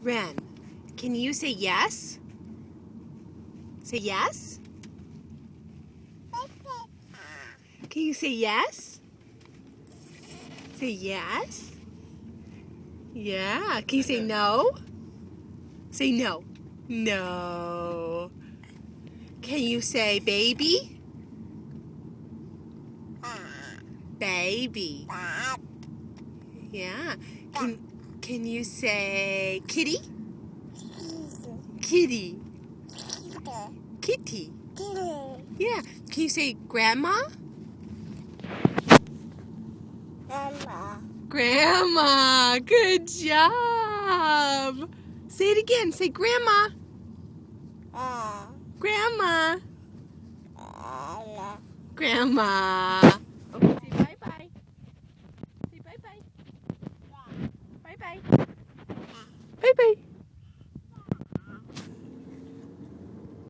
Ren, can you say yes? Say yes? Can you say yes? Say yes? Yeah. Can you say no? Say no. No. Can you say baby? Baby. Yeah. Can you say kitty? Kitty. Kitty. Yeah. Can you say grandma? Grandma. Good job. Say it again. Say grandma. Grandma. Grandma. Okay, say bye-bye. Say bye-bye. Bye-bye. Bye-bye.